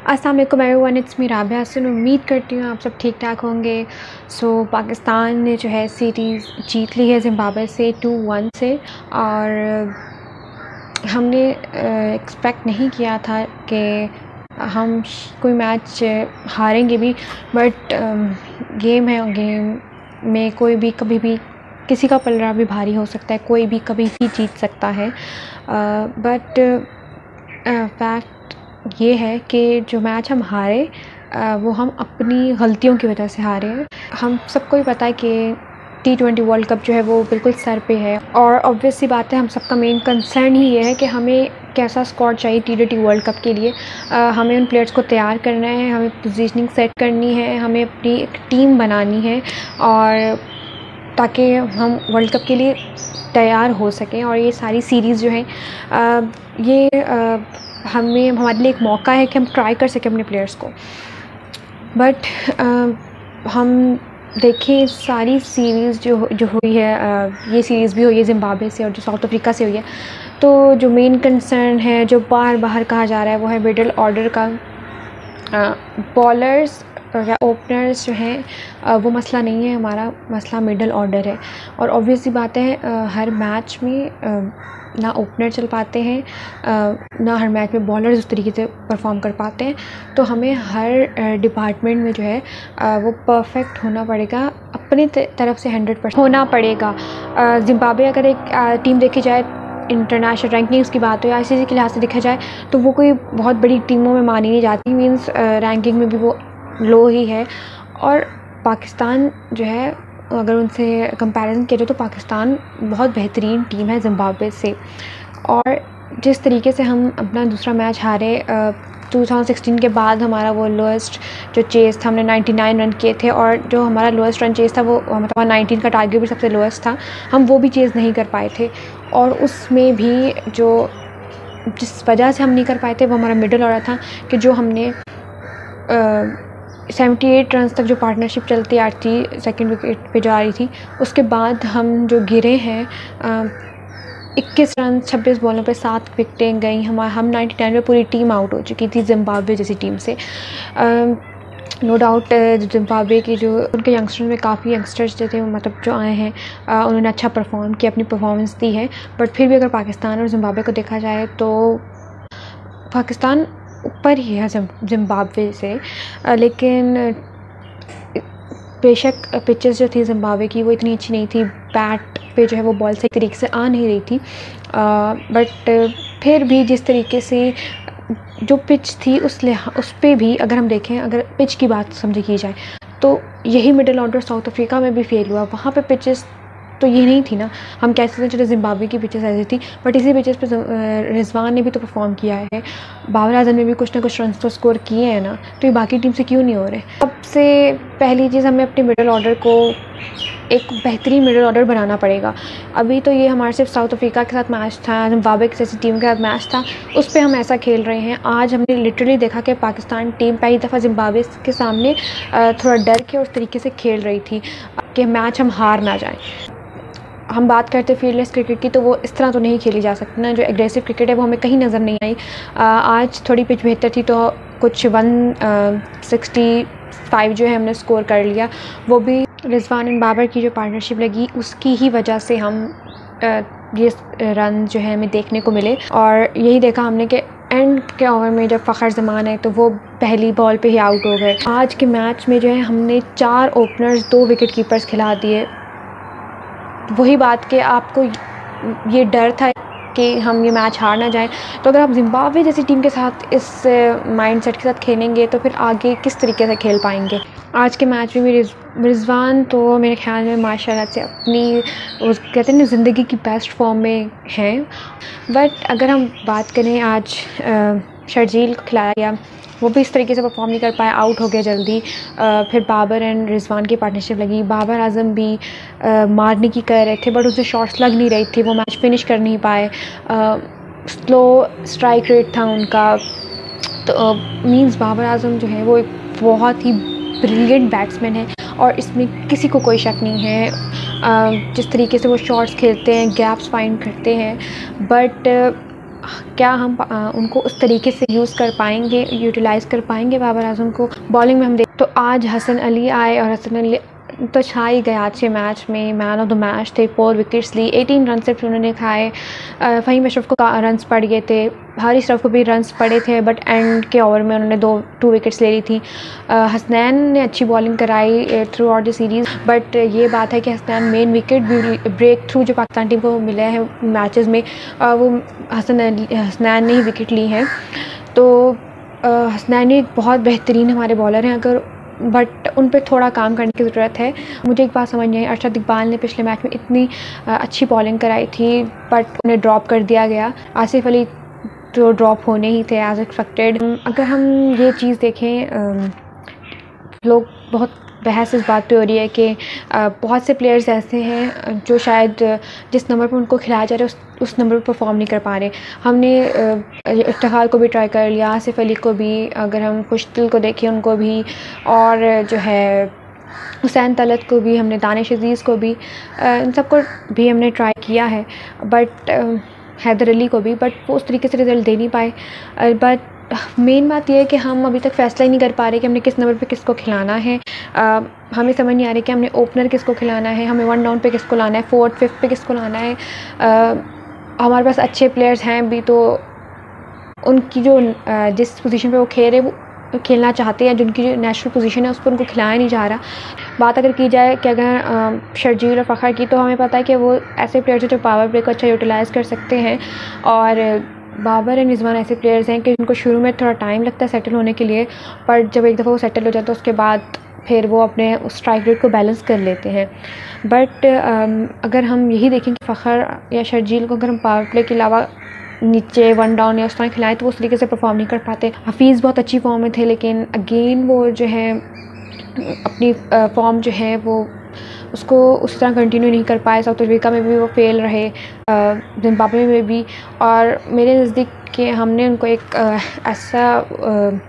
अस्सलाम वालेकुम everyone, it's me Rabia Hasan. उम्मीद करती हूँ आप सब ठीक ठाक होंगे। पाकिस्तान ने जो है सीरीज़ जीत ली है ज़िम्बाब्वे से 2-1 से, और हमने एक्सपेक्ट नहीं किया था कि हम कोई मैच हारेंगे भी, बट गेम है और गेम में कोई भी कभी भी किसी का पलड़ा भी भारी हो सकता है, कोई भी कभी भी जीत सकता है। बट फैक्ट ये है कि जो मैच हम हारे वो हम अपनी गलतियों की वजह से हारे हैं। हम सबको ही पता है कि T20 वर्ल्ड कप जो है वो बिल्कुल सर पे है, और ऑब्वियस सी बात है हम सबका मेन कंसर्न ही ये है कि हमें कैसा स्क्वाड चाहिए T20 वर्ल्ड कप के लिए। हमें उन प्लेयर्स को तैयार करना है, हमें पोजीशनिंग सेट करनी है, हमें अपनी एक टीम बनानी है, और ताकि हम वर्ल्ड कप के लिए तैयार हो सकें। और ये सारी सीरीज़ जो है हमारे लिए एक मौका है कि हम ट्राई कर सकें अपने प्लेयर्स को। बट हम देखें सारी सीरीज़ जो हुई है, ये सीरीज़ भी हुई है ज़िम्बाब्वे से और जो साउथ अफ्रीका से हुई है, तो जो मेन कंसर्न है जो बार कहा जा रहा है वो है मिडल ऑर्डर का। बॉलर्स या ओपनर्स जो हैं वो मसला नहीं है, हमारा मसला मिडल ऑर्डर है। और ऑब्वियस सी बात है हर मैच में ना ओपनर चल पाते हैं, ना हर मैच में बॉलर्स उस तरीके से परफॉर्म कर पाते हैं। तो हमें हर डिपार्टमेंट में जो है वो परफेक्ट होना पड़ेगा, अपनी तरफ से 100% होना पड़ेगा। ज़िम्बाब्वे अगर एक टीम देखी जाए, इंटरनेशनल रैंकिंग्स की बात हो या ICC के लिहाज से देखा जाए, तो वो कोई बहुत बड़ी टीमों में मानी नहीं जाती, मींस रैंकिंग में भी वो लो ही है। और पाकिस्तान जो है अगर उनसे कंपैरिजन किया जाए तो पाकिस्तान बहुत बेहतरीन टीम है ज़िम्बाब्वे से। और जिस तरीके से हम अपना दूसरा मैच हारे 2016 के बाद, हमारा वो लोएस्ट जो चेज़ था, हमने 99 रन किए थे, और जो हमारा लोएस्ट रन चेज़ था वो मतलब 19 का टारगेट भी सबसे लोएस्ट था, हम वो भी चेज़ नहीं कर पाए थे। और उसमें भी जिस वजह से हम नहीं कर पाए थे वो हमारा मिडल ऑर्डर था, कि जो हमने 78 रन तक जो पार्टनरशिप चलती आ रही थी, सेकंड विकेट पे जा रही थी, उसके बाद हम जो गिरे हैं 21 रन 26 बॉलों पे 7 विकेटें गई। हम 99 में पूरी टीम आउट हो चुकी थी ज़िम्बाब्वे जैसी टीम से। नो डाउट ज़िम्बाब्वे की जो उनके यंगस्टर्स में काफ़ी यंगस्टर्स जो थे मतलब जो आए हैं उन्होंने अच्छा परफॉर्म किया, अपनी परफॉर्मेंस दी है। बट फिर भी अगर पाकिस्तान और ज़िम्बाब्वे को देखा जाए तो पाकिस्तान ऊपर ही है ज़िम्बाब्वे से। लेकिन बेशक पिचेस जो थी ज़िम्बाब्वे की वो इतनी अच्छी नहीं थी, बैट पे जो है वो बॉल सही तरीके से आ नहीं रही थी। बट फिर भी जिस तरीके से जो पिच थी उस पे भी अगर हम देखें, अगर पिच की बात समझी की जाए, तो यही मिडल ऑर्डर साउथ अफ्रीका में भी फेल हुआ। वहाँ पे पिचेस तो ये नहीं थी ना, हम कह सकते हैं चलो ज़िम्बाब्वे की पिचेस ऐसी थी, बट इसी पिचेस पे रिजवान ने भी तो परफॉर्म किया है, बाबर आजम ने भी कुछ ना कुछ रन तो स्कोर किए हैं ना, तो ये बाकी टीम से क्यों नहीं हो रहे। सबसे पहली चीज़ हमें अपने मिडल ऑर्डर को एक बेहतरीन मिडल ऑर्डर बनाना पड़ेगा। अभी तो ये हमारे सिर्फ साउथ अफ्रीका के साथ मैच था, ज़िम्बाब्वे की जैसी टीम के साथ मैच था, उस पर हम ऐसा खेल रहे हैं। आज हमने लिटरली देखा कि पाकिस्तान टीम पहली दफ़ा ज़िम्बाब्वे के सामने थोड़ा डर के उस तरीके से खेल रही थी कि मैच हम हार ना जाएँ। हम बात करते फील्डलेस क्रिकेट की, तो वो इस तरह तो नहीं खेली जा सकती ना, जो एग्रेसिव क्रिकेट है वो हमें कहीं नज़र नहीं आई। आज थोड़ी पिच बेहतर थी तो कुछ 165 जो है हमने स्कोर कर लिया, वो भी रिजवान एंड बाबर की जो पार्टनरशिप लगी उसकी ही वजह से हम ये रन जो है हमें देखने को मिले। और यही देखा हमने कि एंड के ओवर में जब फ़खर ज़मान है तो वो पहली बॉल पे ही आउट हो गए। आज के मैच में जो है हमने 4 ओपनर्स 2 विकेट कीपर्स खिला दिए। वही बात कि आपको ये डर था कि हम ये मैच हार ना जाएं, तो अगर आप ज़िम्बाब्वे जैसी टीम के साथ इस माइंडसेट के साथ खेलेंगे तो फिर आगे किस तरीके से खेल पाएंगे। आज के मैच में भी रिजवान तो मेरे ख्याल में माशाल्लाह से अपनी वो कहते हैं ना ज़िंदगी की बेस्ट फॉर्म में हैं। बट अगर हम बात करें, आज शर्जील को खिलाया गया, वो भी इस तरीके से परफॉर्म नहीं कर पाया, आउट हो गया जल्दी। फिर बाबर एंड रिजवान की पार्टनरशिप लगी, बाबर आजम भी मारने की कर रहे थे बट उनसे शॉट्स लग नहीं रही थी, वो मैच फिनिश कर नहीं पाए। स्लो स्ट्राइक रेट था उनका, तो मींस बाबर आजम जो है वो एक बहुत ही ब्रिलियंट बैट्समैन है और इसमें किसी को कोई शक नहीं है। जिस तरीके से वो शॉट्स खेलते हैं, गैप्स फाइंड करते हैं, बट क्या हम उनको उस तरीके से यूज़ कर पाएंगे, यूटिलाइज़ कर पाएंगे बाबर आजम को। बॉलिंग में हम देख तो आज हसन अली आए और हसन अली तो छा ही गया आज के मैच में, मैन ऑफ द मैच थे। 4 विकेट्स ली, 18 रन सिर्फ उन्होंने खाए। फ़हीम अशरफ को रन्स पड़ गए थे, हारिस रऊफ़ को भी रन्स पड़े थे, बट एंड के ओवर में उन्होंने 2 विकेट्स ले ली थी। हसनैन ने अच्छी बॉलिंग कराई throughout the series, but ये बात है कि Hasnain main wicket breakthrough जो पाकिस्तान टीम को मिला है मैचेस में, वो हसनैन ने ही विकेट ली है। तो हसनैन एक बहुत बेहतरीन हमारे बॉलर हैं, अगर बट उन पे थोड़ा काम करने की ज़रूरत है। मुझे एक बात समझ नहीं आई, अरशद इकबाल ने पिछले मैच में इतनी अच्छी बॉलिंग कराई थी, बट उन्हें ड्रॉप कर दिया गया। आसिफ अली तो ड्रॉप होने ही थे एज एक्सपेक्टेड। अगर हम ये चीज़ देखें, लोग बहुत बहस इस बात पे हो रही है कि बहुत से प्लेयर्स ऐसे हैं जो शायद जिस नंबर पर उनको खिलाया जा रहा है उस नंबर पर परफॉर्म नहीं कर पा रहे। हमने इफ्तिखार को भी ट्राई कर लिया, आसिफ अली को भी, अगर हम खुशदिल को देखें उनको भी, और जो है हुसैन तलत को भी, हमने दानिश अजीज़ को भी, इन सबको भी हमने ट्राई किया है, बट हैदर अली को भी, बट वो उस तरीके से रिज़ल्ट दे नहीं पाए। बट मेन बात यह है कि हम अभी तक फ़ैसला ही नहीं कर पा रहे कि हमने किस नंबर पे किसको खिलाना है। हमें समझ नहीं आ रही कि हमने ओपनर किसको खिलाना है, हमें 1 डाउन पे किसको लाना है, 4th 5th पे किसको लाना है। हमारे पास अच्छे प्लेयर्स हैं भी, तो उनकी जो जिस पोजीशन पे वो खेल रहे वो खेलना चाहते हैं, जिनकी जो नेशनल पोजीशन है उस पर उनको खिलाया नहीं जा रहा। बात अगर की जाए कि अगर शर्जील और फ़खर की, तो हमें पता है कि वो ऐसे प्लेयर्स हैं जो पावर प्ले को अच्छा यूटिलाइज़ कर सकते हैं, और बाबर एंड रिजवान ऐसे प्लेयर्स हैं कि उनको शुरू में थोड़ा टाइम लगता है सेटल होने के लिए, पर जब एक दफ़ा वो सेटल हो जाता है उसके बाद फिर वो अपने स्ट्राइक रेट को बैलेंस कर लेते हैं। बट अगर हम यही देखें कि फ़खर या शर्जील को अगर हम पावर प्ले के अलावा नीचे 1 डाउन या उस तरह खिलाएं तो वो उस तरीके से परफॉर्म नहीं कर पाते। हफीज़ बहुत अच्छी फॉर्म में थे, लेकिन अगेन वो जो है अपनी फॉर्म जो है वो उसको उस तरह कंटिन्यू नहीं कर पाए। साउथ अफ्रीका में भी वो फेल रहे, जिम्बाब्वे में भी, और मेरे नज़दीक कि हमने उनको एक ऐसा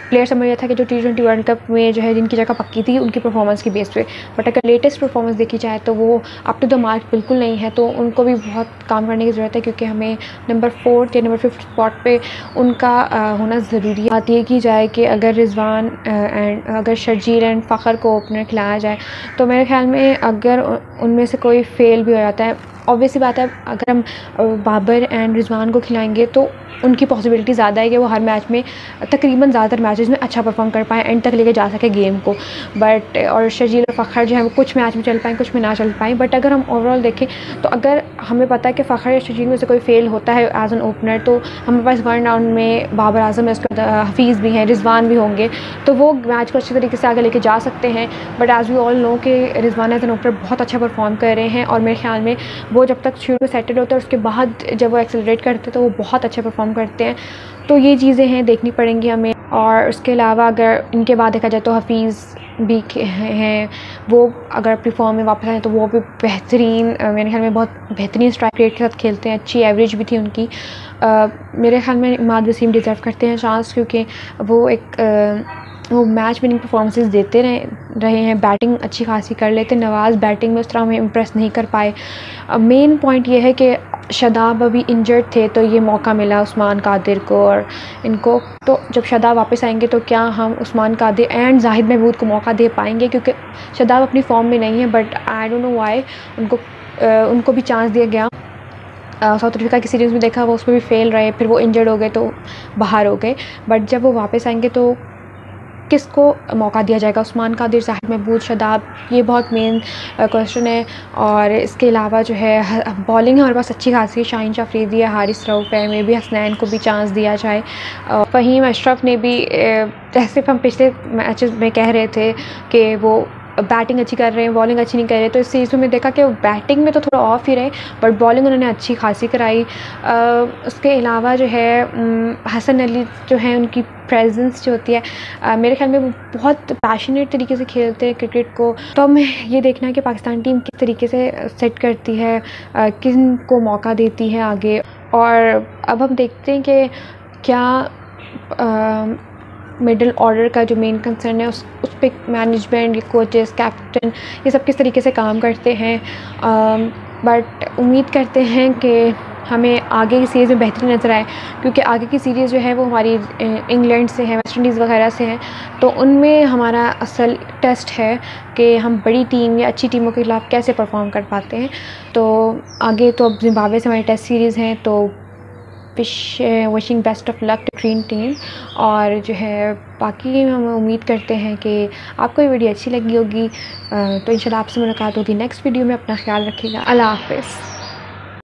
प्लेयर समझ लिया था कि जो T20 वर्ल्ड कप में जो है जिनकी जगह पक्की थी उनकी परफॉर्मेंस की बेस पे, बट अगर लेटेस्ट परफॉर्मेंस देखी जाए तो वो अप टू द मार्क बिल्कुल नहीं है। तो उनको भी बहुत काम करने की ज़रूरत है, क्योंकि हमें नंबर 4th या नंबर 5th स्पॉट पे उनका होना ज़रूरी है। बात ये की जाए कि अगर रिजवान एंड अगर शर्जील एंड फ़खर को ओपनर खिलाया जाए तो मेरे ख्याल में अगर उनमें से कोई फेल भी हो जाता है, ऑब्वियसली बात है अगर हम बाबर एंड रिजवान को खिलाएंगे तो उनकी पॉसिबिलिटी ज़्यादा है कि वो हर मैच में तकरीबन ज़्यादातर मैचेस में अच्छा परफॉर्म कर पाएँ, एंड तक लेके जा सके गेम को। बट और शर्जील और फ़खर जो है वो कुछ मैच में चल पाएँ, कुछ में ना चल पाएँ। बट अगर हम ओवरऑल देखें तो अगर हमें पता है कि फ़खर या शर्जील में से कोई फेल होता है एज एन ओपनर, तो हमारे पास 1 डाउन में बाबर आजम है, उसके बाद हफीज़ भी हैं, रिजवान भी होंगे, तो वो मैच को अच्छी तरीके से आगे लेके जा सकते हैं। But as we all know कि रिजवान एज एन ओपनर बहुत अच्छा परफॉर्म कर रहे हैं, और मेरे ख्याल में वो जब तक शुरू में सेटल होता है उसके बाद जब वो एक्सेलरेट करते हैं तो वो बहुत अच्छा परफॉर्म करते हैं। तो ये चीज़ें हैं देखनी पड़ेंगी हमें। और उसके अलावा अगर इनके बाद देखा जाए तो हफीज़ भी हैं, वो अगर अपनी फॉर्म में वापस आए तो वो भी बेहतरीन, मेरे ख्याल में बहुत बेहतरीन स्ट्राइक रेट के साथ खेलते हैं, अच्छी एवरेज भी थी उनकी। मेरे ख्याल में इमाद वसीम डिज़र्व करते हैं चांस, क्योंकि वो मैच विनिंग परफॉर्मेंसेस देते रहे हैं, बैटिंग अच्छी खासी कर लेते। नवाज़ बैटिंग में उस तरह हमें इम्प्रेस नहीं कर पाए। मेन पॉइंट ये है कि शादाब अभी इंजर्ड थे, तो ये मौका मिला उस्मान कादिर को और इनको। तो जब शादाब वापस आएंगे तो क्या हम उस्मान कादिर एंड जाहिद महमूद को मौका दे पाएंगे, क्योंकि शादाब अपनी फॉर्म में नहीं है, but I don't know why उनको भी चांस दिया गया। साउथ अफ्रीका की सीरीज़ में देखा वो उसमें भी फेल रहे, फिर वो इंजर्ड हो गए तो बाहर हो गए। बट जब वो वापस आएंगे तो किसको मौका दिया जाएगा, उस्मान कादिर, जाहिद महमूद, शादाब, ये बहुत मेन क्वेश्चन है। और इसके अलावा जो है बॉलिंग हमारे पास अच्छी खासी, शाहीन शाह अफरीदी है, हारिस रऊफ़ है, मे भी हसनैन को भी चांस दिया जाए। फ़हीम अशरफ ने भी, जैसे हम पिछले मैचेस में कह रहे थे कि वो बैटिंग अच्छी कर रहे हैं, बॉलिंग अच्छी नहीं कर रहे, तो इस सीरीज़ में देखा कि बैटिंग में तो थोड़ा ऑफ ही रहे, बट बॉलिंग उन्होंने अच्छी खासी कराई। उसके अलावा जो है हसन अली जो है, उनकी प्रेजेंस जो होती है, मेरे ख्याल में वो बहुत पैशनेट तरीके से खेलते हैं क्रिकेट को। तो हमें ये देखना है कि पाकिस्तान टीम किस तरीके से सेट करती है, किन को मौका देती है आगे। और अब हम देखते हैं कि क्या मिडिल ऑर्डर का जो मेन कंसर्न है उस पर मैनेजमेंट, कोचेस, कैप्टन, ये सब किस तरीके से काम करते हैं। बट उम्मीद करते हैं कि हमें आगे की सीरीज़ में बेहतरी नज़र आए, क्योंकि आगे की सीरीज़ जो है वो हमारी इंग्लैंड से है, वेस्ट इंडीज़ वगैरह से है, तो उनमें हमारा असल टेस्ट है कि हम बड़ी टीम या अच्छी टीमों के खिलाफ कैसे परफॉर्म कर पाते हैं। तो आगे तो अब जिम्बाब्वे से हमारी टेस्ट सीरीज़ हैं, तो wishing best of luck to green team. और जो है बाकी हम उम्मीद करते हैं कि आपको ये वीडियो अच्छी लगी होगी। तो इंशाल्लाह आपसे मुलाकात होगी नेक्स्ट वीडियो में। अपना ख्याल रखिएगा। अल्लाह हाफ़िज़।